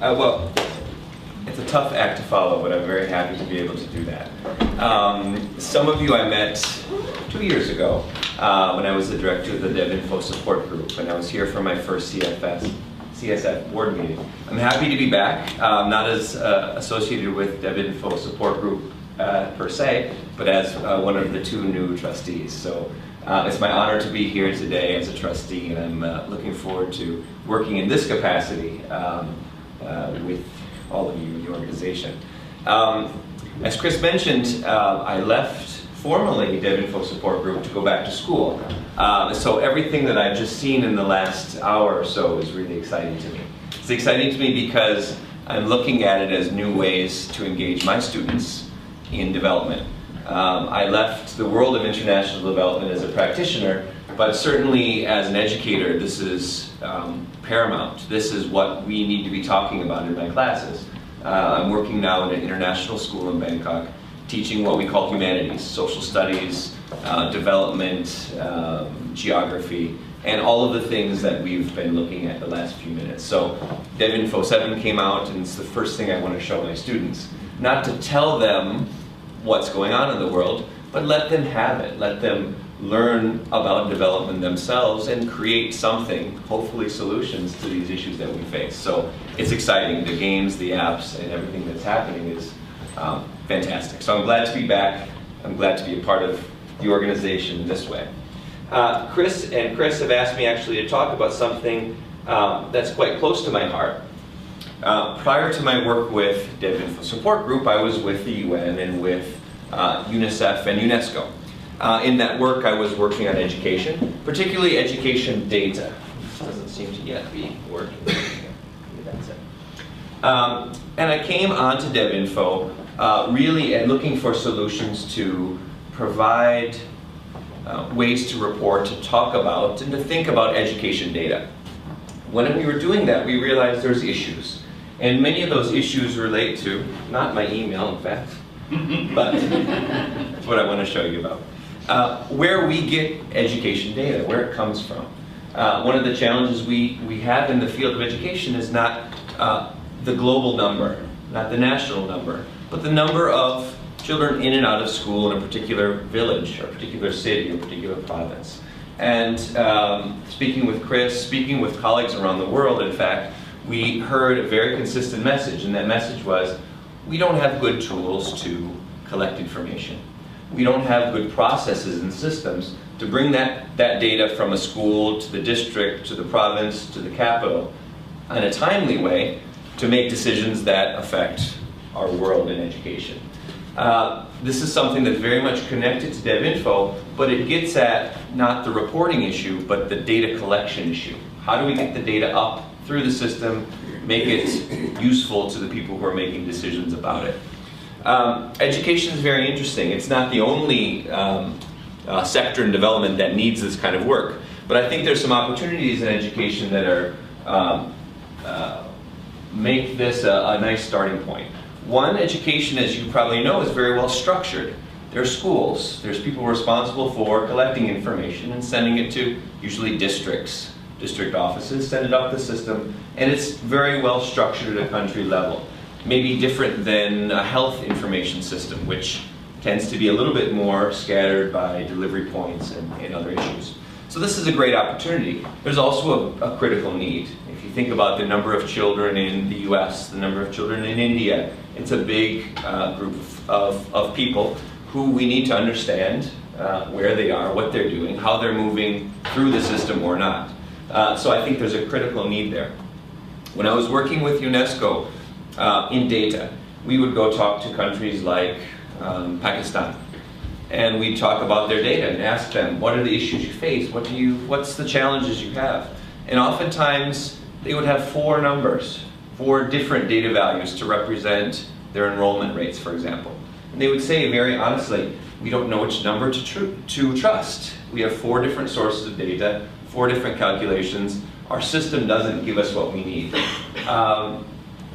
Well, it's a tough act to follow, but I'm very happy to be able to do that. Some of you I met 2 years ago when I was the director of the DevInfo support group, and I was here for my first CSF board meeting. I'm happy to be back, not as associated with DevInfo support group per se, but as one of the 2 new trustees. So it's my honor to be here today as a trustee, and I'm looking forward to working in this capacity with all of you in the organization. As Chris mentioned, I left formally DevInfo support group to go back to school. So everything that I've just seen in the last hour or so is really exciting to me. It's exciting to me because I'm looking at it as new ways to engage my students in development. I left the world of international development as a practitioner, but certainly as an educator, this is paramount. This is what we need to be talking about in my classes. I'm working now in an international school in Bangkok, teaching what we call humanities, social studies, development, geography, and all of the things that we've been looking at the last few minutes. So DevInfo 7 came out, and it's the first thing I want to show my students. Not to tell them what's going on in the world, but let them have it. Let them learn about development themselves and create something, hopefully solutions to these issues that we face. So it's exciting. The games, the apps, and everything that's happening is fantastic. So I'm glad to be back. I'm glad to be a part of the organization in this way. Chris have asked me actually to talk about something that's quite close to my heart. Prior to my work with DevInfo Support Group, I was with the UN and with UNICEF and UNESCO. In that work, I was working on education, particularly education data. This doesn't seem to yet be working. That's it. And I came onto DevInfo really looking for solutions to provide ways to report, to talk about, and to think about education data. When we were doing that, we realized there's issues. And many of those issues relate to, not my email, in fact, but that's what I want to show you about. Where we get education data, where it comes from. One of the challenges we have in the field of education is not the global number, not the national number, but the number of children in and out of school in a particular village, or a particular city, or a particular province. And speaking with Chris, speaking with colleagues around the world, in fact, we heard a very consistent message, and that message was, we don't have good tools to collect information. We don't have good processes and systems to bring that data from a school to the district, to the province, to the capital, in a timely way to make decisions that affect our world in education. This is something that's very much connected to DevInfo, but it gets at not the reporting issue, but the data collection issue. How do we get the data up through the system, make it useful to the people who are making decisions about it? Education is very interesting. It's not the only sector in development that needs this kind of work, but I think there's some opportunities in education that are make this a nice starting point. One, education, as you probably know, is very well structured. There are schools. There's people responsible for collecting information and sending it to usually districts. District offices send it up the system, and it's very well structured at a country level. Maybe different than a health information system, which tends to be a little bit more scattered by delivery points and other issues. So this is a great opportunity. There's also a critical need. If you think about the number of children in the US, the number of children in India, it's a big group of people who we need to understand where they are, what they're doing, how they're moving through the system or not. So I think there's a critical need there. When I was working with UNESCO in data, we would go talk to countries like Pakistan, and we'd talk about their data and ask them, what are the issues you face? What's the challenges you have? And oftentimes, they would have 4 numbers, 4 different data values to represent their enrollment rates, for example. And they would say very honestly, we don't know which number to trust. We have 4 different sources of data, 4 different calculations. Our system doesn't give us what we need.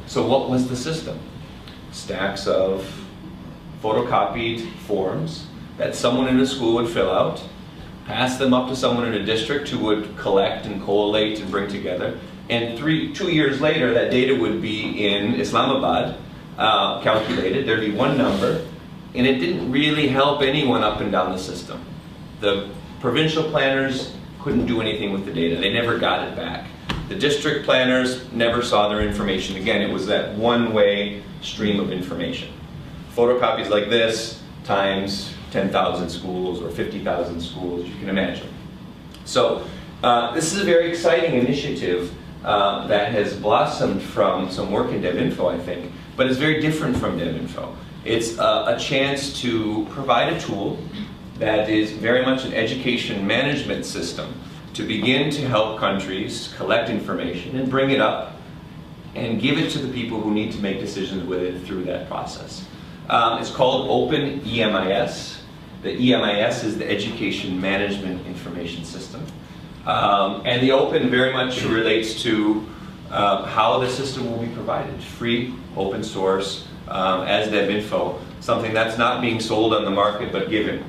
So what was the system? Stacks of photocopied forms that someone in a school would fill out, pass them up to someone in a district who would collect and collate and bring together, And 2 years later, that data would be in Islamabad, calculated. There'd be one number, and it didn't really help anyone up and down the system. The provincial planners couldn't do anything with the data. They never got it back. The district planners never saw their information again. It was that one-way stream of information. Photocopies like this times 10,000 schools or 50,000 schools, you can imagine. So this is a very exciting initiative that has blossomed from some work in DevInfo, I think, but it's very different from DevInfo. It's a chance to provide a tool that is very much an education management system to begin to help countries collect information and bring it up and give it to the people who need to make decisions with it through that process. It's called OpenEMIS. The EMIS is the Education Management Information System. And the open very much relates to how the system will be provided. Free, open source, as DevInfo, something that's not being sold on the market but given.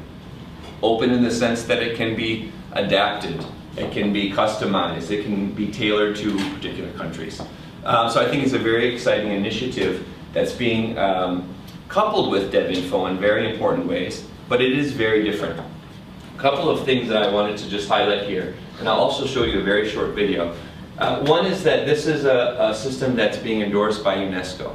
Open in the sense that it can be adapted, it can be customized, it can be tailored to particular countries. So I think it's a very exciting initiative that's being coupled with DevInfo in very important ways, but it is very different. A couple of things that I wanted to just highlight here, and I'll also show you a very short video. One is that this is a system that's being endorsed by UNESCO.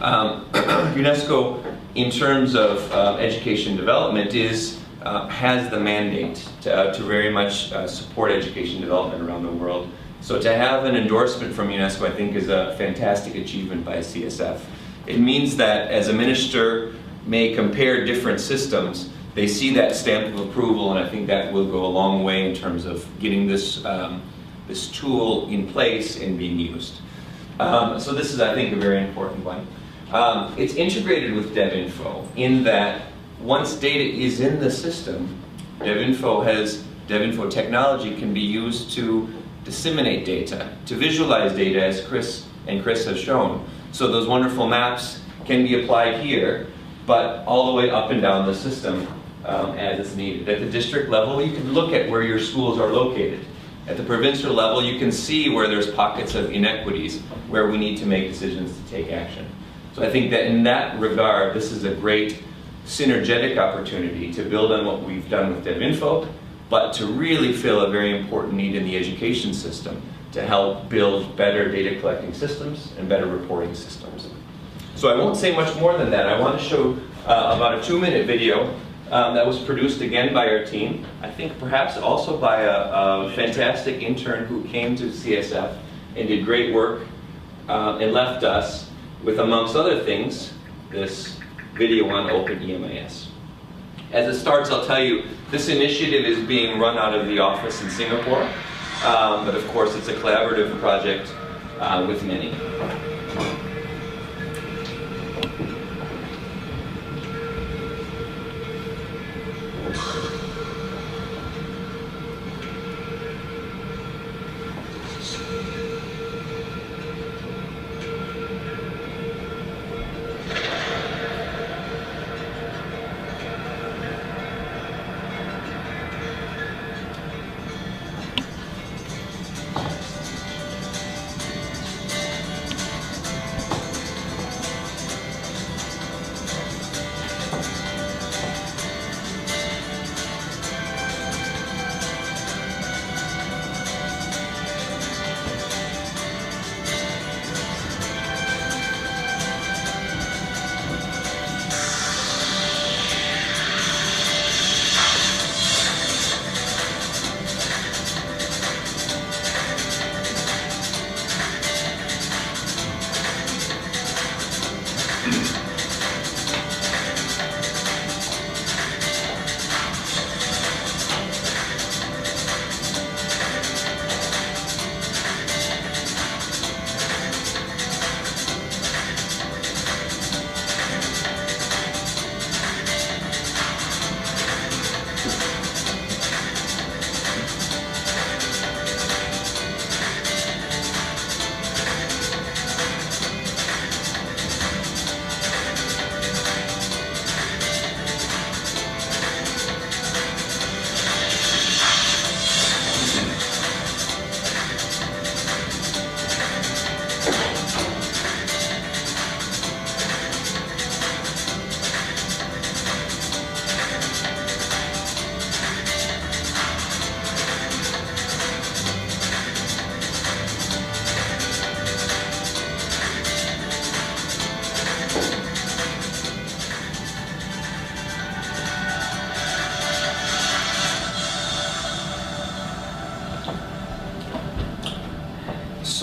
UNESCO, in terms of education development, has the mandate to very much support education development around the world. So to have an endorsement from UNESCO, I think, is a fantastic achievement by CSF. It means that as a minister may compare different systems, they see that stamp of approval, and I think that will go a long way in terms of getting this, this tool in place and being used. So this is, I think, a very important one. It's integrated with DevInfo in that once data is in the system, DevInfo technology can be used to disseminate data, to visualize data, as Chris have shown. So those wonderful maps can be applied here, but all the way up and down the system as it's needed. At the district level, you can look at where your schools are located. At the provincial level, you can see where there's pockets of inequities, where we need to make decisions to take action. So I think that in that regard, this is a great synergetic opportunity to build on what we've done with DevInfo, but to really fill a very important need in the education system to help build better data collecting systems and better reporting systems. So I won't say much more than that. I want to show about a 2-minute video that was produced again by our team. I think perhaps also by a fantastic intern who came to CSF and did great work and left us with, amongst other things, this video on OpenEMIS. As it starts, I'll tell you, this initiative is being run out of the office in Singapore, but of course it's a collaborative project with many.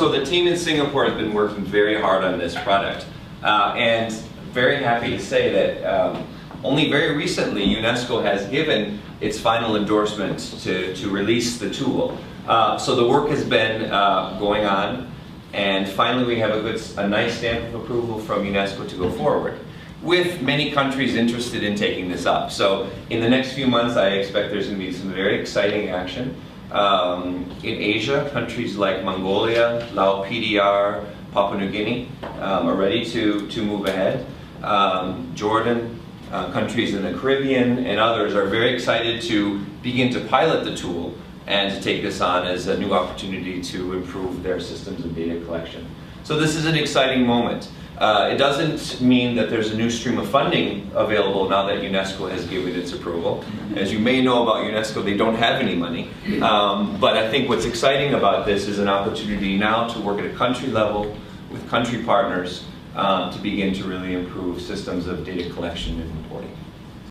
So the team in Singapore has been working very hard on this product, and very happy to say that only very recently UNESCO has given its final endorsement to release the tool. So the work has been going on, and finally we have a nice stamp of approval from UNESCO to go forward, with many countries interested in taking this up. So in the next few months I expect there's going to be some very exciting action. In Asia, countries like Mongolia, Laos PDR, Papua New Guinea are ready to move ahead. Jordan, countries in the Caribbean and others are very excited to begin to pilot the tool and to take this on as a new opportunity to improve their systems of data collection. So this is an exciting moment. It doesn't mean that there's a new stream of funding available now that UNESCO has given its approval. As you may know about UNESCO, they don't have any money. But I think what's exciting about this is an opportunity now to work at a country level with country partners to begin to really improve systems of data collection and reporting.